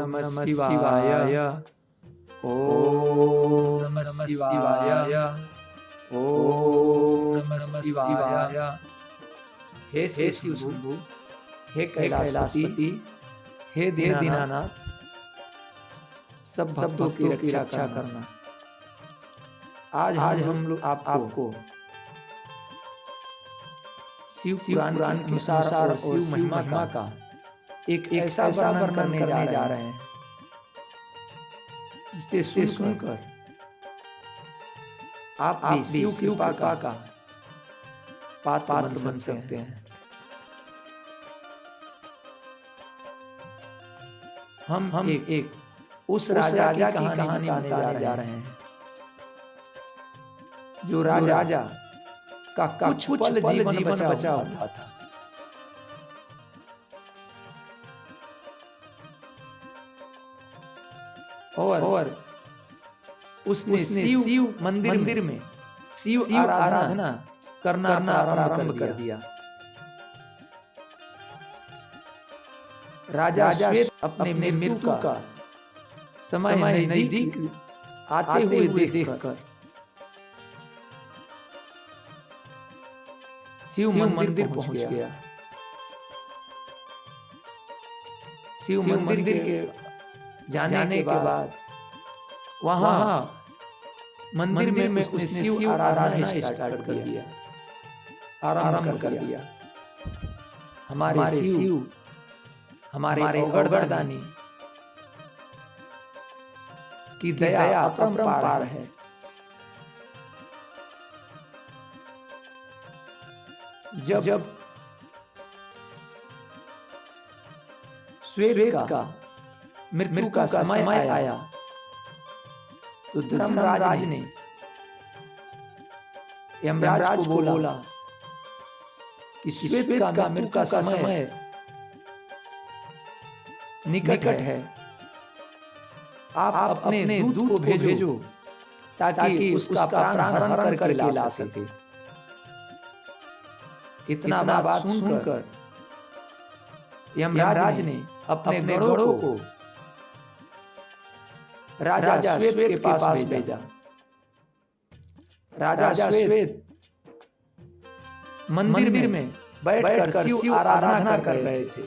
नमः शिवाय। ओम नमः शिवाय। ओम नमः शिवाय। हे शिव शंभु, हे कैलाशपति, हे दीनानाथ, सब भक्तों की रक्षा करना। आज हम लोग आपको शिव पुराण के अनुसार और शिव महिमा का एक ऐसा वर्णन करने जा रहे हैं जिसे सुनकर आप भी शिव कृपा का पात्र बन सकते हैं। हम एक उस राजा की कहानी बताने जा रहे हैं जो राजा का कुछ पल जीवन बचा हुआ था। और उसने शिव मंदिर में शिव आराधना करना आरंभ कर दिया। राजा श्वेत अपने मृत्यु का समय नजदीक आते हुए देखकर शिव मंदिर पहुंच गया। शिव मंदिर के जाने के बाद वहां मंदिर में उसने शिव आराधना स्टार्ट कर दिया, आरंभ कर दिया। हमारे शिव, हमारे गणदानी की दया अपरंपार है। जब श्वेत का मृत्यु का समय आया तो धर्मराज ने यमराज को बोला कि श्वेत का मृत्यु का समय निकट है, आप अपने दूत को भेजो ताकि उसका प्राण हरण कर ला सके। इतना बात सुनकर यमराज ने अपने गणों को राजा श्वेत के पास भेजा। राजा श्वेत मंदिर में बैठकर शिव आराधना कर रहे थे।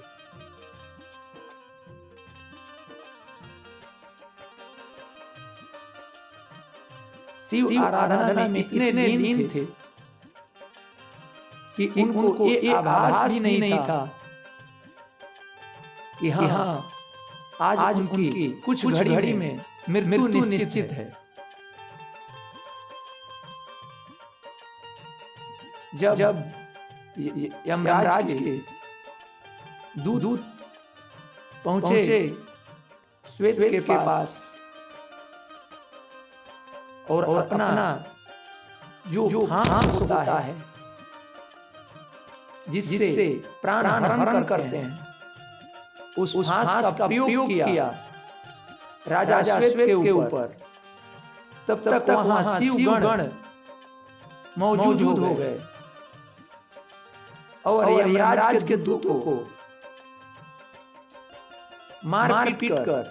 शिव आराधना में इतने लीन थे कि उनको ये आभास भी नहीं था कि हाँ आज उनकी कुछ घड़ी में मृत्यु निश्चित है। जब यमराज के दूत पहुंचे श्वेत के पास और अपना जो फांस होता है जिससे प्राण हरण करते हैं, उस फांस का प्रयोग किया राजा श्वेत के ऊपर। तब तक वहां शिव गण मौजूद हो गए और यमराज के दूतों को मार पीट कर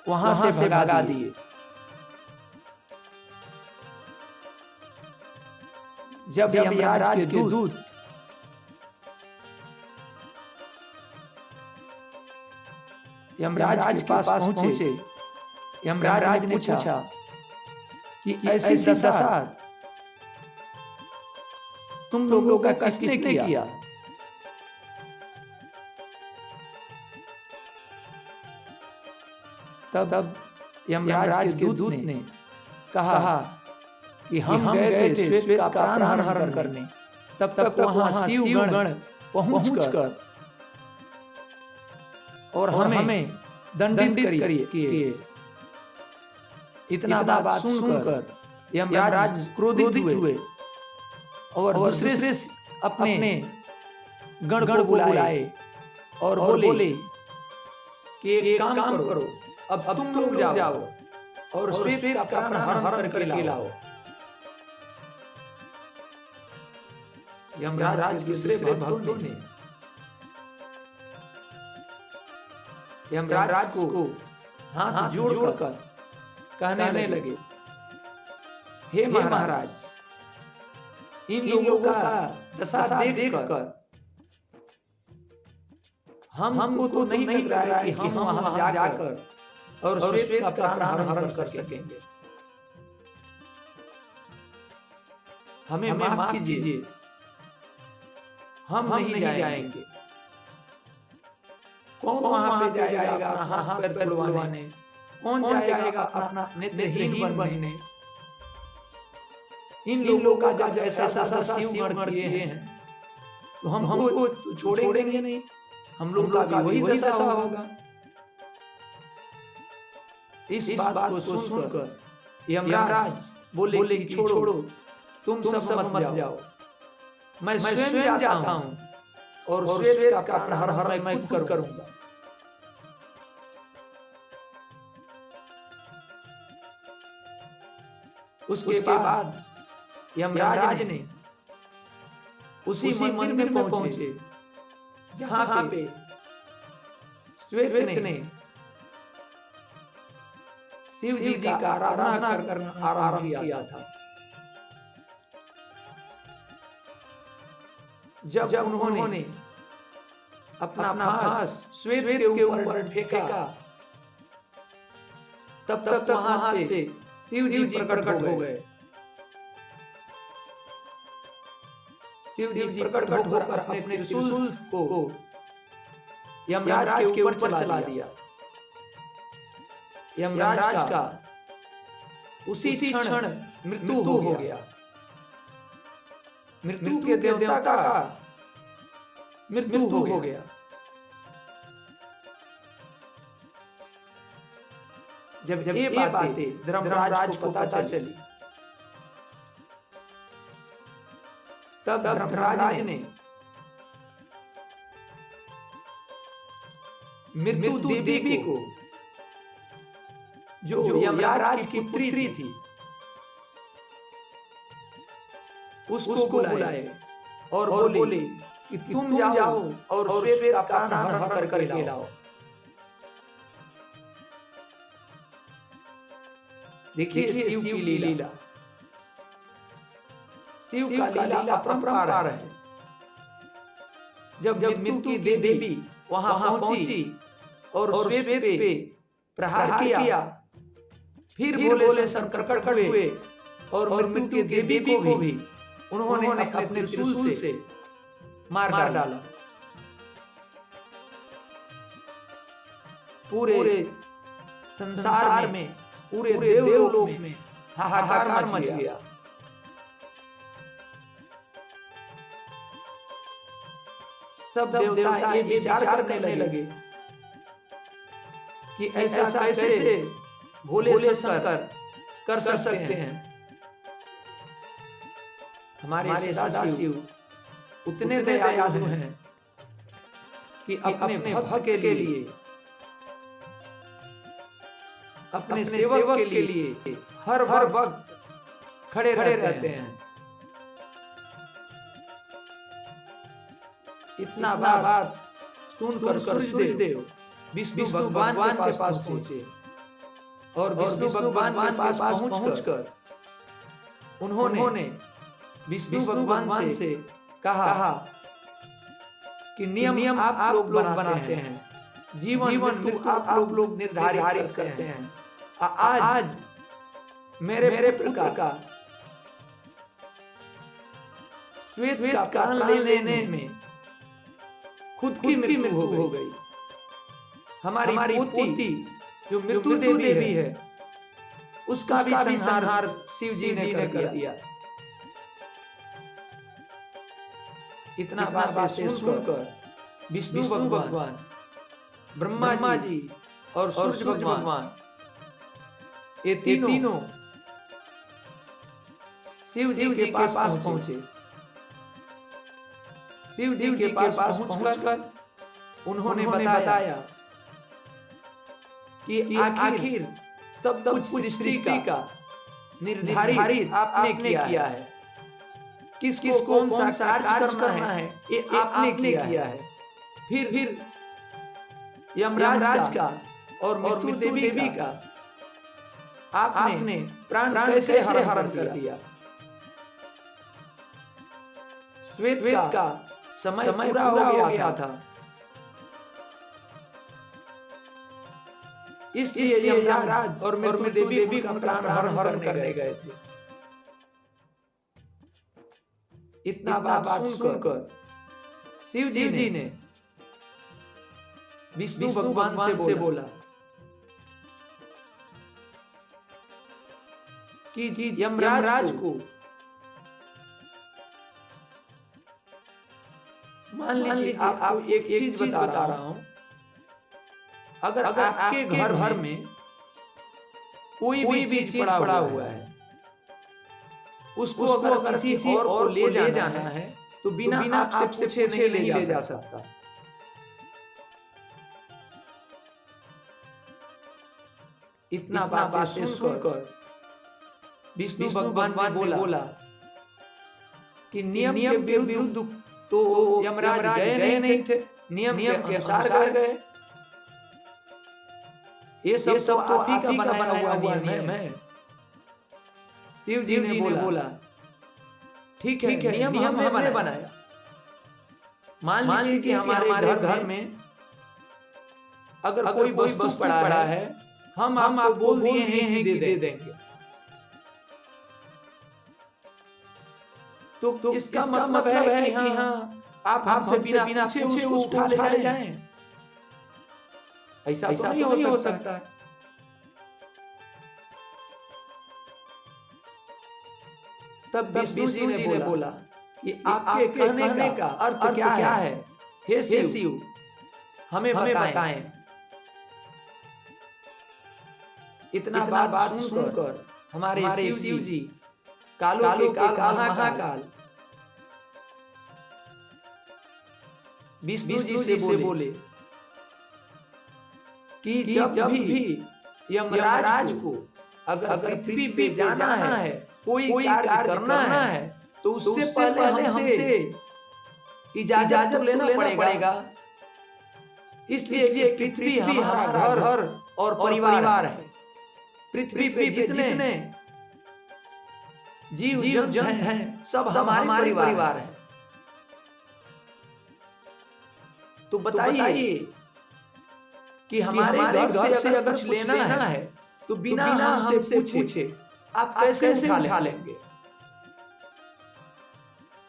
वहां से भगा दिए। जब यमराज के दूत यमराज के पास पहुंचे, यमराज ने पूछा कि ऐसी दशा तुम लोगों का किसने किया? तब यमराज के दूत ने कहा कि हम गए थे श्वेत का प्राण हरण करने। तब तक वहां शिव गण पहुंचकर और हमें दंडित किए। इतना बात सुनकर यमराज क्रोधित हुए और दूसरे अपने गण को बुलाए और बोले कि एक काम करो, अब तुम लोग जाओ और श्वेत का प्राण हरण करके लाओ। यमराज के दूसरे भक्तों ने यमराज को हाथ जोड़कर कहने लगे, हे महाराज, इन लोगों का दशा देखकर हमको तो नहीं लग रहा है कि हम वहां जाकर और श्वेत का प्राण हरण कर सकेंगे। हमें माफ कीजिए, हम नहीं जाएंगे। कौन वहां पे जाएगा अपना हाथ पैर तुड़वाने? कौन जाएगा अपना नेत्रहीन बनने? इन लोगों का जैसा शिव गण किए हैं तो हमको छोड़ेंगे नहीं, हम लोग का भी वही दशा होगा। इस बात को सुनकर यमराज बोले कि छोड़ो, तुम सब मत जाओ, मैं स्वयं जाता हूं और श्वेत का प्राण हरण मैं खुद करूंगा। उसके बाद यमराज ने उसी मंदिर में पहुंचे जहां पे श्वेत ने शिव जी का आराधना करना आरंभ किया था। जब उन्होंने अपना फांस श्वेत के ऊपर फेंका, तब तक वहां पे शिव जी प्रकट हो गए। शिव जी प्रकट होकर अपने त्रिशूल को यमराज के ऊपर चला दिया। यमराज का उसी क्षण मृत्यु हो गया। मृत्यु के देवता का मृत्यु हो गया। जब ये बातें धर्मराज को पता चली, तब धर्मराज ने मृत्यु देवी को, जो यमराज की पुत्री थी, उसको बुलाए और बोले कि तुम जाओ और श्वेत का प्राण हरण करके लाओ। देखिए शिव की लीला, शिव का लीला अपरंपार है। जब मृत्यु की देवी वहां पहुंची और श्वेत पे प्रहार किया, फिर भोले शंकर प्रकट हुए और मृत्यु की देवी को भी उन्होंने अपने त्रिशूल से मार डाला। पूरे संसार में, पूरे देवलोक में हाहाकार मच गया। सब देवता ये विचार करने लगे कि ऐसा कैसे भोले शंकर कर सकते हैं। हमारे सदाशिव उतने दयालु हैं कि अपने भक्त के लिए, अपने सेवक के लिए हर वक्त खड़े रहते हैं। इतना बात सुनकर सूर्यदेव विष्णु भगवान के पास पहुंचे और विष्णु भगवान के पास पहुंचकर उन्होंने विष्णु भगवान से कहा कि नियम आप लोग बनाते हैं, जीवन मृत्यु आप लोग निर्धारित करते हैं। आज मेरे पुत्र का श्वेत का प्राण लेने में खुद की मृत्यु हो गई। हमारी पोती जो मृत्यु देवी है, उसका भी संहार शिव जी ने कर दिया। इतना बातें सुनकर विष्णु भगवान, ब्रह्मा जी और सूर्य भगवान, ये तीनों शिव जी के पास पहुंचे। शिव जी के पास पहुंचकर उन्होंने बताया कि आखिर सब कुछ सृष्टि का निर्धारित आपने किया है। किसको कौन सा कार्य करना है, ये आपने किया है। फिर यमराज का और मृत्यु देवी का आपने प्राण कैसे हरण कर दिया? श्वेत का समय पूरा हो गया था, इसलिए यमराज और मृत्यु देवी का प्राण हरण करने गए थे। इतना बात सुनकर शिव जी ने विष्णु भगवान से बोला कि यमराज को मान लीजिए आप एक चीज बता रहा हूं, अगर आपके घर में कोई भी चीज पड़ा हुआ है, उसको अगर किसी और को ले जाना है तो बिना आपसे पूछे नहीं ले जा सकता। इतना बातें सुनकर विष्णु भगवान ने बोला कि नियम के विरुद्ध तो यमराज गए नहीं थे, नियम के अनुसार गए। ये सब तो आप ही का बनाया हुआ नियम है। शिव जी ने बोला ठीक है, नियम हमने बनाया। मान लीजिए हमारे घर में अगर कोई वस्तु पड़ा है, हम आपको बोल दिए हैं कि दे देंगे, तो इसका मतलब है कि हाँ आप हमसे बिना पूछे उठा ले जाएं। ऐसा तो नहीं हो सकता। तब विष्णु जी ने बोला कि आपके कहने का अर्थ क्या है? हे शिव, हमें बताएं। इतना बात सुनकर हमारे शिव जी कालों के काल महाकाल विष्णु जी से बोले कि जब भी यमराज को अगर पृथ्वी पे जाना है, कोई कार्य करना है, तो उससे पहले हमसे इजाजत लेना पड़ेगा। इसलिए पृथ्वी हमारा घर और परिवार है। पृथ्वी पे जितने जीव जंतु हैं, सब हमारे परिवार है। तो बताइए कि हमारे घर से अगर कुछ लेना है तो बिना हमसे पूछे आप कैसे उठा लेंगे?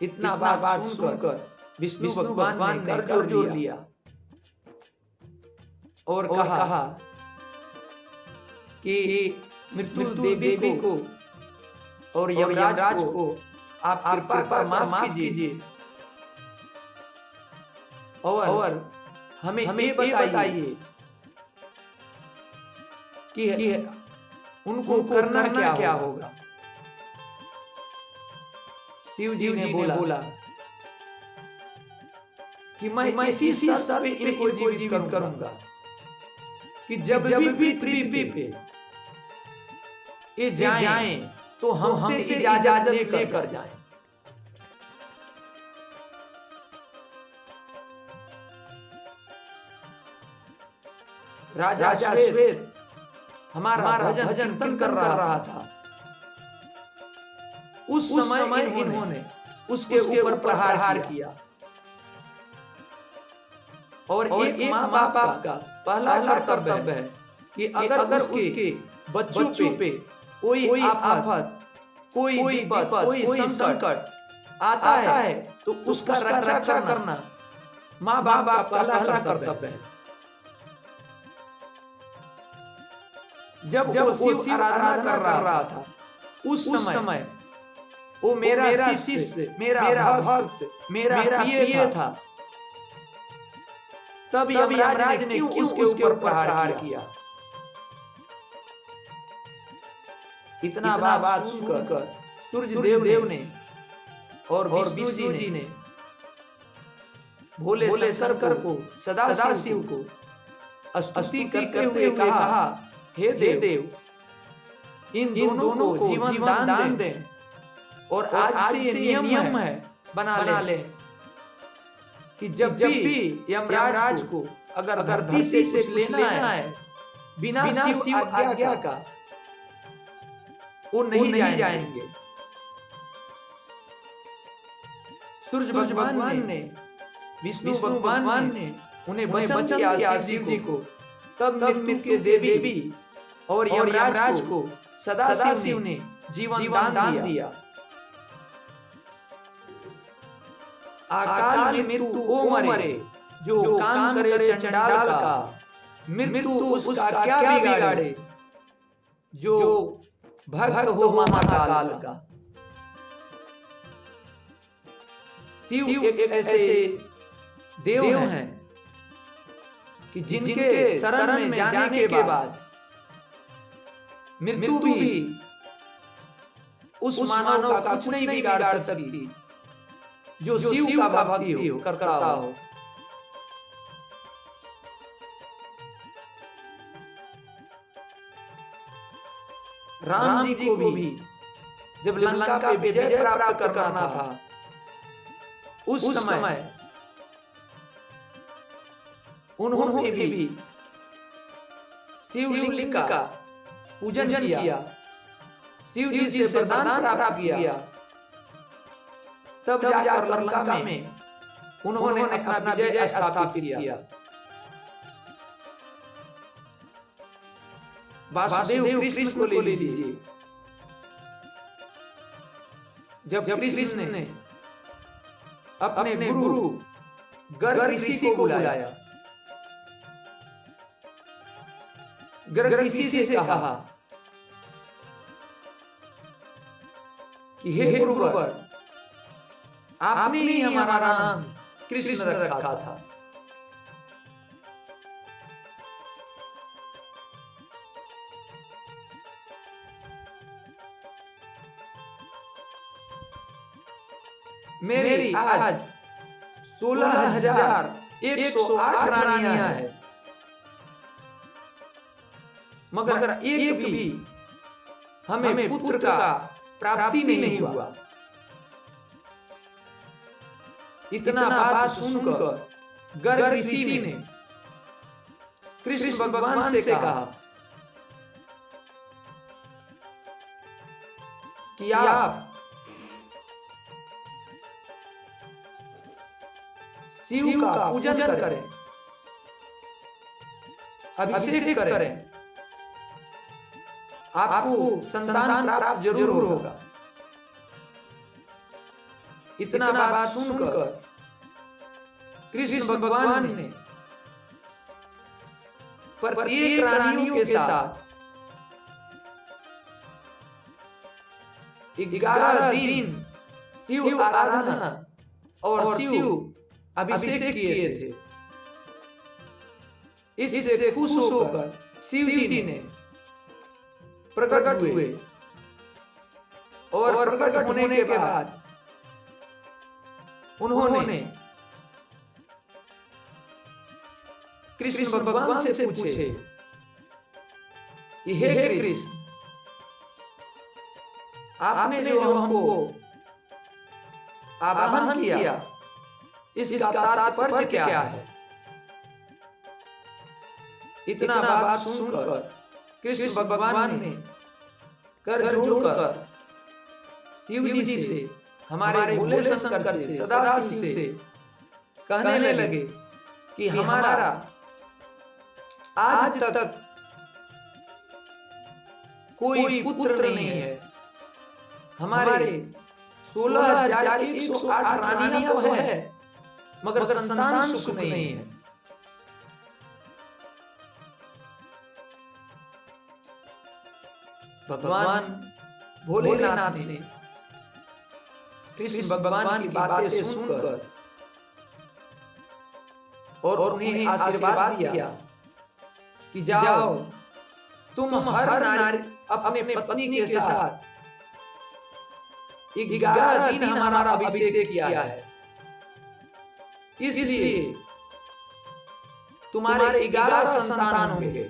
इतना बात सुनकर विष्णु भगवान ने कर जोर लिया और कहा कि मृत्यु देवी को और यमराज को आप कृपा माफ कीजिए और हमें ये बताइए कि उनको करना क्या होगा? शिव जी ने बोला कि मैं इसी शर्त पे इनको जीवित करूंगा कि जब भी पृथ्वी पे ये जाएं तो हमसे इजाजत लेकर जाएं। राजा श्वेत हमारा भजन कीर्तन कर रहा था। उस समय इन्होंने उसके ऊपर प्रहार किया और एक माँ बाप का पहला कर्तव्य है कि अगर उसके बच्चों पे कोई आफत, कोई विपद, कोई संकट आता है तो उसका रक्षा करना माँ बाप का पहला कर्तव्य है। जब वो शिव आराधना कर रहा था, उस समय वो मेरा शिष्य, मेरा भक्त, मेरा प्रिय था। तब यमराज ने क्यों उसके ऊपर प्रहार किया? इतना बात सुनकर सूर्य देव ने और विष्णु जी ने भोले शंकर को, सदा शिव को स्तुति करते हुए कहा, हे देव, इन दोनों को जीवन दान दें और आज से ये नियम है बना ले कि जब भी यमराज को अगर धरती से लेना है बिना शिव आज्ञा का, वो नहीं जाएंगे। सूर्य भगवान ने, विष्णु भगवान ने उन्हें वचन दिया शिव जी को, तब मृत्यु के देवी और यमराज को सदाशिव ने जीवन दान दिया। अकाल मृत्यु ओ मरे, जो काम करे चंडाल का, मृत्यु उसका क्या बिगाड़े, जो भक्त हो महाकाल का। शिव एक ऐसे देव हैं कि जिनके शरण में जाने के बाद मृत्यु भी उस मानव का कुछ नहीं बिगाड़ सकती, जो शिव का भक्ति हो करता हो। राम जी को भी जब लंका पे विजय प्राप्त करना था, उस समय उन्होंने भी शिवलिंग का पूजन किया, शिव जी से वरदान प्राप्त किया। तब जाकर लंका में उन्होंने अपना विजय स्थापित किया। वासुदेव कृष्ण को ले लीजिए। जब कृष्ण ने अपने गुरु गर्ग ऋषि को बुलाया, गर्ग ऋषि से कहा कि हे गुरुवर, आपने ही हमारा नाम कृष्ण रखा था। मेरी आज 16,108 रानियां हैं, मगर एक भी हमें पुत्र का प्राप्ति नहीं हुआ। इतना बात सुनकर गर्ग ऋषि ने कृष्ण भगवान से कहा कि आप शिव का पूजन करें, अभिषेक करें, आपको संतान प्राप्त जरूर होगा। इतना बात सुनकर कृष्ण भगवान ने प्रत्येक रानियों के साथ 11 दिन शिव आराधना और शिव अभिषेक किए थे। इससे खुश होकर शिव जी ने प्रकट हुए और प्रकट होने के बाद उन्होंने कृष्ण भगवान से पूछे कि हे कृष्ण, आपने जो हमको आवाहन किया, इसका तात्पर्य क्या है? इतना बात सुनकर कृष्ण भगवान ने कर जोड़कर शिव जी से, हमारे भोले शंकर से, सदाशिव से कहने लगे कि हमारा आज तक कोई पुत्र नहीं है। हमारे 16,108 रानियां तो है, मगर संतान सुख नहीं है। भगवान भोलेनाथ ने कृष्ण भगवान की बातें सुनकर और उन्हें आशीर्वाद दिया कि जाओ, तुम हर नारी अपने पत्नी के साथ 11 दिन हमारा अभिषेक किया है, इसलिए तुम्हारे 11 संतान होंगे,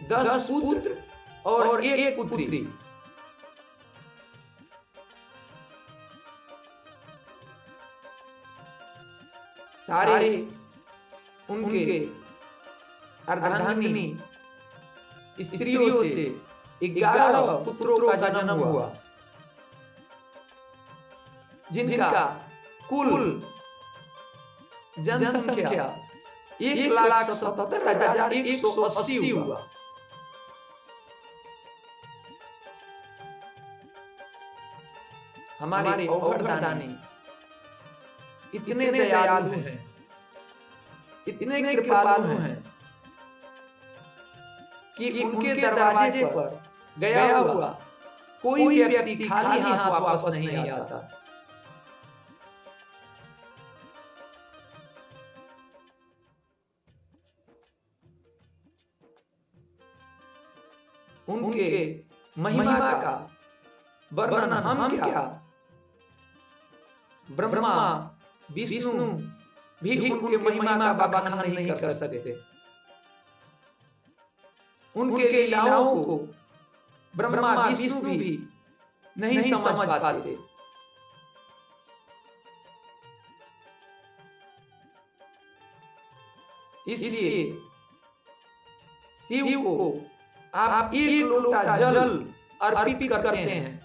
10 पुत्र और 1 पुत्री। सारे उनके अर्धांगिनी स्त्रियों से 11 पुत्रों का जन्म हुआ, जिनका कुल जनसंख्या 1,77,180 हुआ। हमारे औघड़दानी इतने दयालु हैं, इतने कृपालु हैं कि उनके दरवाजे पर गया हुआ कोई व्यक्ति खाली हाथ वापस नहीं आता। उनके महिमा का वर्णन हम क्या, ब्रह्मा विष्णु भी उनके महिमा का बखान नहीं कर सकते। उनके लीलाओं को ब्रह्मा विष्णु भी नहीं समझ पाते। इसलिए शिव को आप एक लोटा जल अर्पित करते हैं,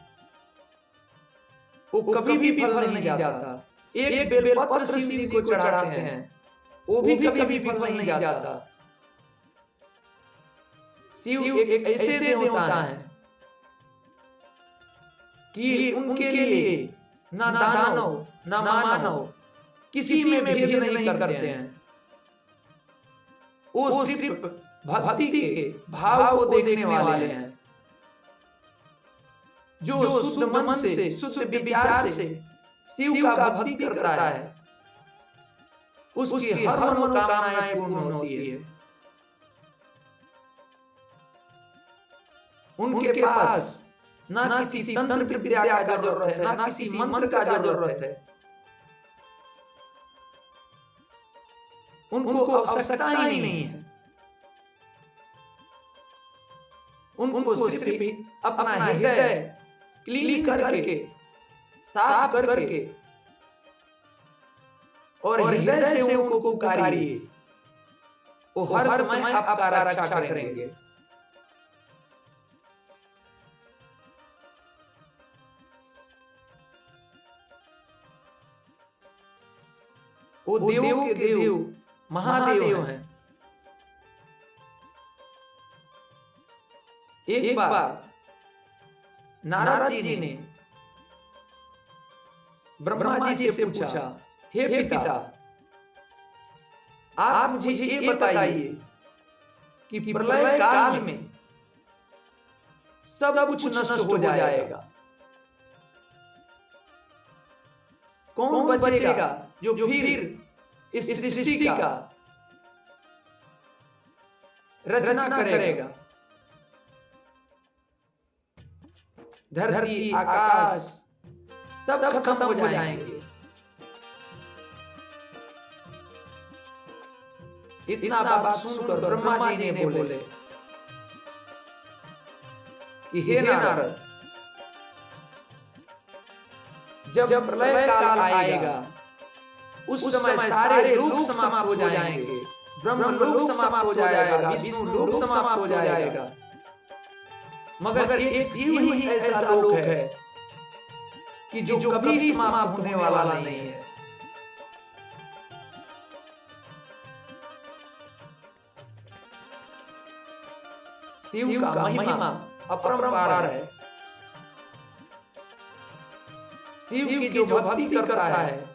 वो कभी भी फल नहीं जाता। एक बेलपत्र शिव जी को चढ़ाते हैं, वो भी कभी फल नहीं जाता। शिव एक ऐसे देवता हैं कि उनके लिए ना दानव ना मानव किसी में भेद नहीं करते हैं। वो सिर्फ भक्ति के भाव को देखने वाले हैं। जो शुद्ध मन से, शुद्ध विचार से शिव का भक्ति करता है, उसकी हर मनोकामनाएं पूर्ण होती है। उनके पास ना किसी तंत्र विद्या का जरूरत है, ना किसी मंत्र का जरूरत है। उनको आवश्यकता ही नहीं है। उनको सिर्फ अपना हृदय क्लीन करके, साफ करके और हृदय से उनको पुकारिए, वो हर समय आपका रक्षा करेंगे। वो देवों के देव महादेव हैं। एक बार नारद जी ने ब्रह्मा जी से पूछा, हे पिता, आप मुझे ये बताइए कि प्रलय काल में सब कुछ नष्ट हो जाएगा, कौन बचेगा जो फिर इस सृष्टि का रचना करेगा? धरती आकाश सब खत्म हो जाएंगे। इतना बात सुनकर ब्रह्मा जी ने बोले कि हे नारद, जब प्रलय काल आएगा उस समय सारे लोक समाप्त हो जाएंगे, ब्रह्म लोक समाप्त हो जाएगा, विष्णु लोक समाप्त हो जाएगा, मगर एक शिव ही ऐसा लोक है कि जो कभी समाप्त होने वाला नहीं है। शिव का महिमा अपरंपार है। शिव की जो भक्ति करता है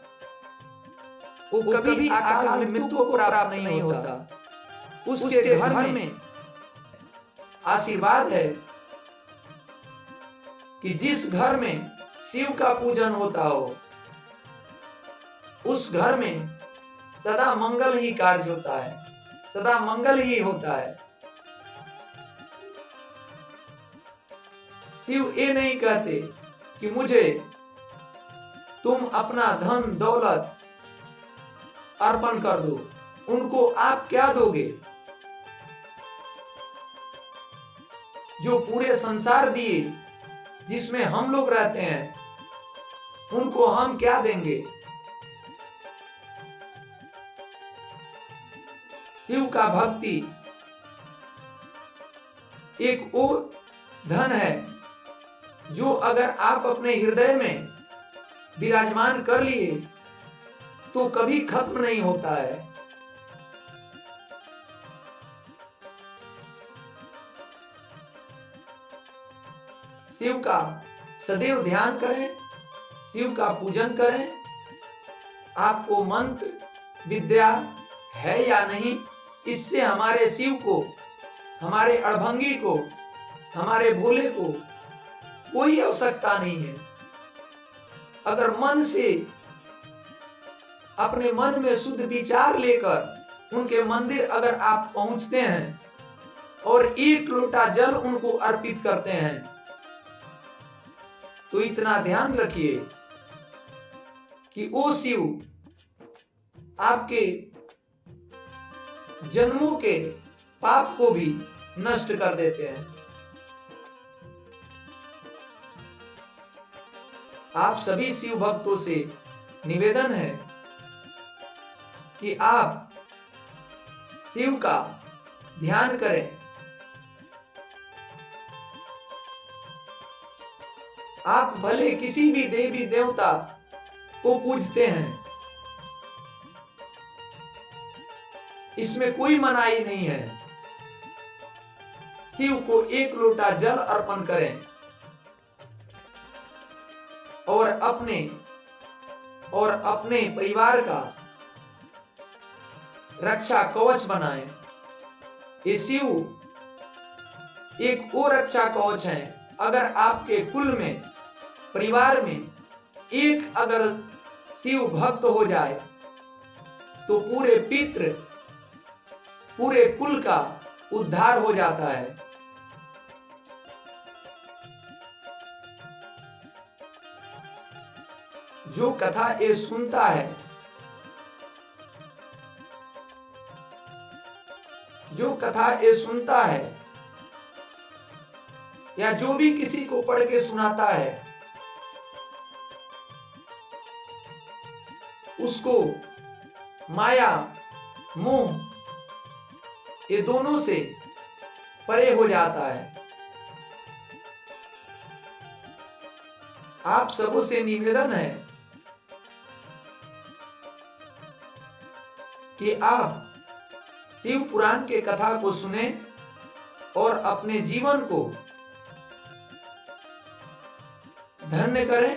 वो कभी अकाल मृत्यु को प्राप्त नहीं होता। उसके घर में आशीर्वाद है कि जिस घर में शिव का पूजन होता हो उस घर में सदा मंगल ही कार्य होता है, सदा मंगल ही होता है। शिव ये नहीं कहते कि मुझे तुम अपना धन दौलत अर्पण कर दो, उनको आप क्या दोगे? जो पूरे संसार दिए जिसमें हम लोग रहते हैं उनको हम क्या देंगे? शिव का भक्ति एक वो धन है जो अगर आप अपने हृदय में विराजमान कर लिए तो कभी खत्म नहीं होता है। शिव का सदैव ध्यान करें, शिव का पूजन करें। आपको मंत्र विद्या है या नहीं, इससे हमारे शिव को, हमारे अड़भंगी को, हमारे भोले को कोई आवश्यकता नहीं है। अगर मन से, अपने मन में शुद्ध विचार लेकर उनके मंदिर अगर आप पहुंचते हैं और एक लोटा जल उनको अर्पित करते हैं, तो इतना ध्यान रखिए कि वो शिव आपके जन्मों के पाप को भी नष्ट कर देते हैं। आप सभी शिव भक्तों से निवेदन है कि आप शिव का ध्यान करें। आप भले किसी भी देवी देवता को पूजते हैं, इसमें कोई मनाही नहीं है। शिव को एक लोटा जल अर्पण करें और अपने परिवार का रक्षा कवच बनाएं। ये शिव एक और रक्षा कवच है। अगर आपके कुल में, परिवार में एक अगर शिव भक्त हो जाए तो पूरे पितृ, पूरे कुल का उद्धार हो जाता है। जो कथा ये सुनता है, जो कथा ये सुनता है या जो भी किसी को पढ़ के सुनाता है, उसको माया मोह ये दोनों से परे हो जाता है। आप सबों से निवेदन है कि आप शिव पुराण के कथा को सुने और अपने जीवन को धन्य करें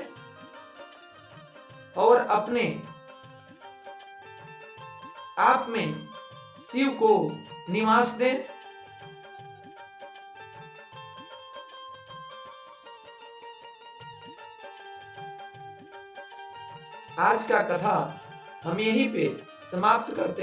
और अपने आप में शिव को निवास दें। आज का कथा हम यहीं पे समाप्त करते हैं।